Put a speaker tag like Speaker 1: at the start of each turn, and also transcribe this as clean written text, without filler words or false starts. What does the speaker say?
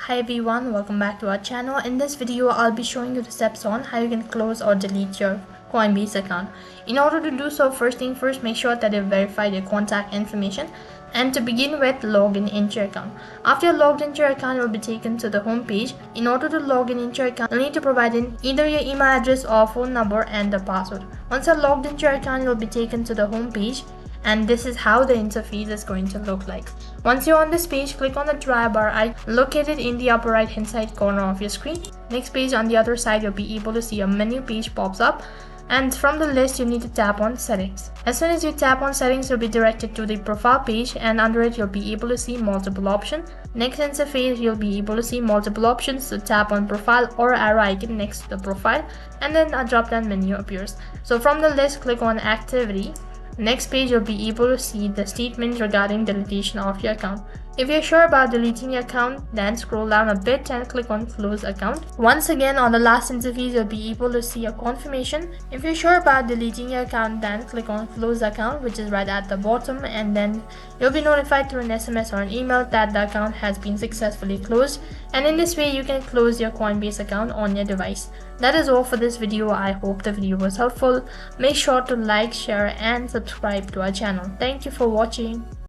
Speaker 1: Hi everyone, welcome back to our channel. In this video, I'll be showing you the steps on how you can close or delete your Coinbase account. In order to do so, first thing first, make sure that you've verified your contact information. And to begin with, log in into your account. After you're logged into your account, you'll be taken to the home page. In order to log in into your account, you'll need to provide in either your email address or phone number and the password. Once you're logged into your account, you'll be taken to the home page. And this is how the interface is going to look like. Once you're on this page, click on the try bar icon located in the upper right hand side corner of your screen. Next page, on the other side, you'll be able to see a menu page pops up, and from the list you need to tap on settings. As soon as you tap on settings, you'll be directed to the profile page, and under it you'll be able to see multiple options. Next interface, you'll be able to see multiple options, so tap on profile or arrow icon next to the profile, and then a drop down menu appears. So from the list, click on activity. Next page, you'll be able to see the statement regarding deletion of your account. If you're sure about deleting your account, then scroll down a bit and click on close account. Once again, on the last interface, you'll be able to see a confirmation. If you're sure about deleting your account, then click on close account, which is right at the bottom, and then you'll be notified through an SMS or an email that the account has been successfully closed. And in this way, you can close your Coinbase account on your device. That is all for this video. I hope the video was helpful. Make sure to like, share and subscribe to our channel. Thank you for watching.